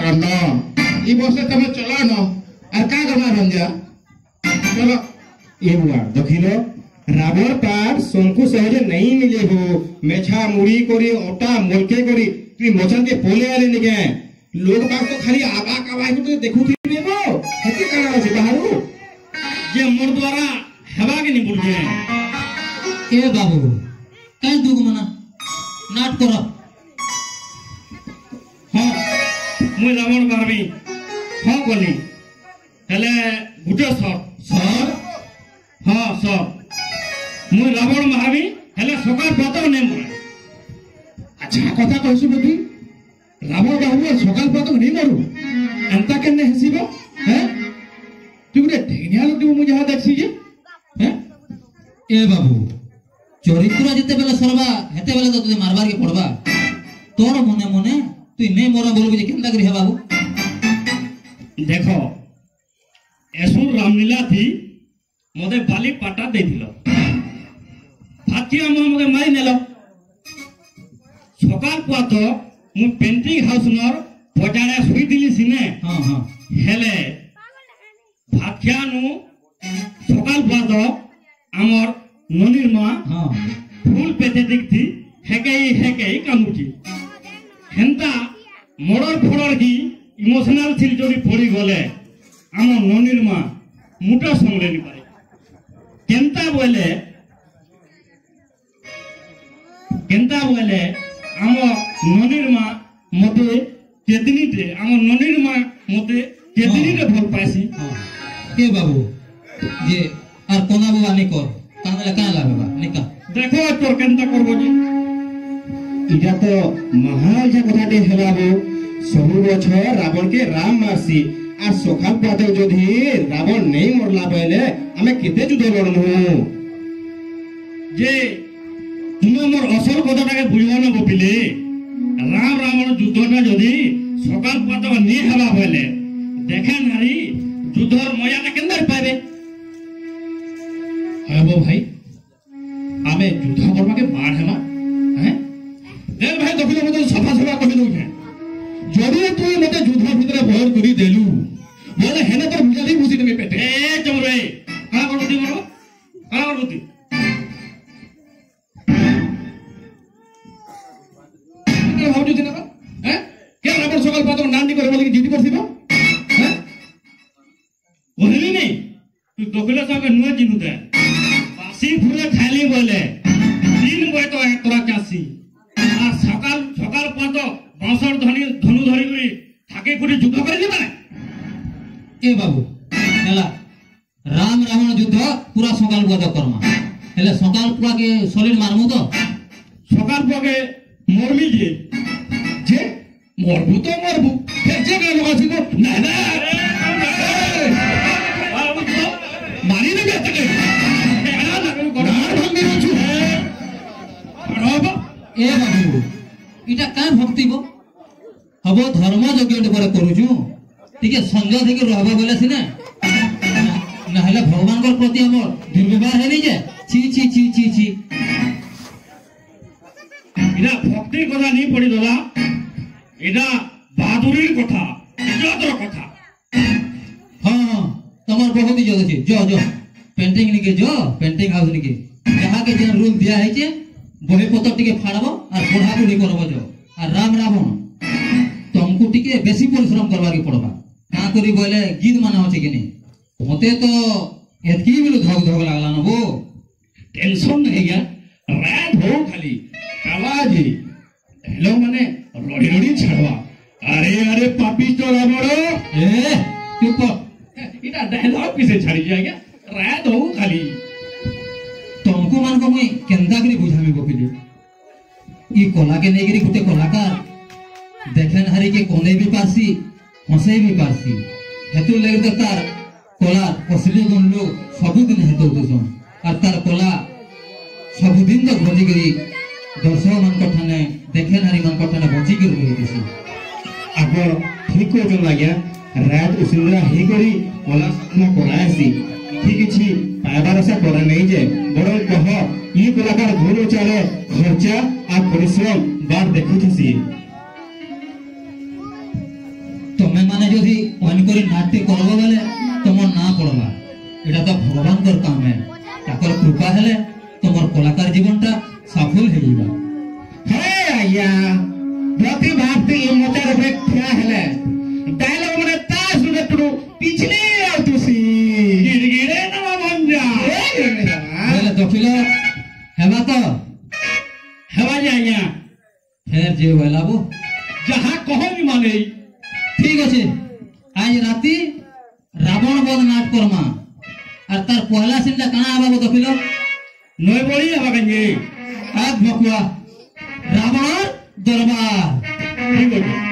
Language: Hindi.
करना ई बस तमे चला न और का करना रंजा चलो ए बुआ देखिलो रावण पार शंकु सहजे नहीं मिले हो मेछा मुड़ी करी ओटा मोलके करी तुई मचन के पोले आले निके लोग बाग तो खाली आबा काबा को देखु थी देबो हेते काना আছে बाहरु जे मोर द्वारा हेबा के नि बुझे ए बाबू कई दुग मना नाट कर हां मुई रावण बारबी हां कोनी हेले गुटे सर हां सर मुई रावण मारबी हेले सकाळ प्रातः ने मरे अच्छा कथा कहसु बदी रावण बाबू सकाळ प्रातः नहीं मरु एंता केने हसीबो हैं तू रे ढेनिया तू मु जहा देखसी जे हैं ए बाबू चरित्र जिते बेला सरबा हेते बेला तो तुझे मारबार के पड़बा तोर मने मने तू नहीं मरा बोलबे जे केनता करी हे बाबू देखो एसुर रामलीला थी मते बाली पाटा दे दिलो फातिया मते मारी नेलो सकाळ पातो मु पेंटिंग हाउस नर पजाड़े सुई दिली सिने हां हां हेले फातिया नु सकाळ पातो हमर ननिर मा हां फूल पेते दिखती हेकेई कामुची हेंता मोड़र फोड़र की इमोशनल थिल जोड़ी पड़ी गले आम ननिर मा मुटा संगले नि पारे केंता बोले आम ननिर मा मते केतनी दे आम ननिर मा मते केतनी रे भल पासी ए बाबू जे आर कोना बुआ नि कर कानले का लागबा निका देखो तोर केंता करबो जी इटा तो महाल जा कथाटे हेलाबो सबु बछ रावण के राम मारसी आ सकाळ प्रातः जदि रावण नहीं मरला पहले हमें केते जुद्ध लड़नु जे तुम मोर असल कथाटाके बुझबो न बपिले राम रावण युद्धटा जदि सकाळ प्रातः नि हेबा पहले देखे नारी युद्धर मजाटा केंदर पाबे हेबो भाई आमे युद्ध करबा के बाढ़ हेमा हैं देख भाई देखिलो मते सफा सफा कहि दउ छे जदि तू मते युद्ध भितरे भर करी देलु बोले हेने तो बुझाली बुझी देबे पेटे ए चमरे का करबती मोर का करबती के भाव जुदी ना हैं के रावण सकाळ प्रातः नांदी करे बोले ड्यूटी करसिबो हैं ओहली नहीं तू दोखले सके नुआ जिनु दे बासी फुले खाली बोले दिन बय तो तोरा चासी आ सकाळ प्रातः बांसर धनु धरी करी थाके कुटी युद्ध करे दिबा ए बाबू हेला राम रावण युद्ध पूरा सकाळ बुआ करमा हेले सकाळ पुआ के सॉलिड मारमु तो सकाळ पके मरमी जे मरबू तो मरबू फिर जे का लोग आसी को ना ना मारी ने बेटे के नार भंगी रछु ए बाबू इटा का भक्ति बो हबो धर्म यज्ञ पर करूछु टिके संजय थेके रहबा बोले सिने ना हेले भगवान को प्रति हमर दुर्व्यवहार हेली जे छी छी छी छी छी इना भक्ति कथा नहीं पड़ी दला इना बहादुरी कथा इज्जतर कथा हां तमर बहुत इज्जत अछि जो जो पेंटिंग निके जो पेंटिंग हाउस निके जहां के जे रूल दिया है जे बहे पत्र टिके फाड़बो और पढ़ा पढ़ी करबो जो और राम रावण तुमको टिके बेसी परिश्रम करबा के पड़बा का करी बोले गीत माना होचे कि नहीं मते तो एतकी बिलो धक धक लागला न वो टेंशन नहीं गया रात हो खाली कालाजी हेलो माने रोड़ी रोड़ी छड़वा अरे पापी तो रावण ए चुप इना डायलॉग पीछे छड़ी जाएगा रात हो खाली तुमको मान को मैं केंदा करी बुझामी बपिली ई कला के नेगरी गुटे कलाकार देखन हरी के कोने भी पासी हंसे भी पासी हेतु लगे तो तार कला असली गुण लोग सबुदिन हेतु दोसन और तार कला सबुदिन तो भोजी करी दर्शक मन कठने देखे नारी मन कठने बची कर रही दिसी आगर ठीक को जो लाग्या रात उसिंद्रा ही करी कला साधना करायसी ठीक छी पाइबार आशा करे नहीं जे बड़ कह ई कलाकार घोर चाले खर्चा आ परिश्रम बार देखुथसी तो মানে যদি অন করে নাট্য করব বলে তোমার না পড়বা এটা তো ভগবানଙ୍କର কাম है তাকর কৃপা হেলে তোমার কলাকার জীবনটা সফল হয়ে যাবে হে আয়া প্রতি ভাবতে এই মোচার উপরে ঠিয়া হেলে ডায়লগ মানে তা শুনে তুই পিছনে আউতুছি গিরগিরে না বঞ্জা বলে দখিল হেবা তো হেবা যাইয়া ফের যে বলাবো যাহা কহনি মানে ঠিক আছে আজ রাতি রাবণ বধ নাট করমা আর তার পয়লা সিনটা কানা আবাবো দখিল নয় বড়ি হেবা কাঞ্জে আজ ভকুয়া রাবণর দরবার ঠিক আছে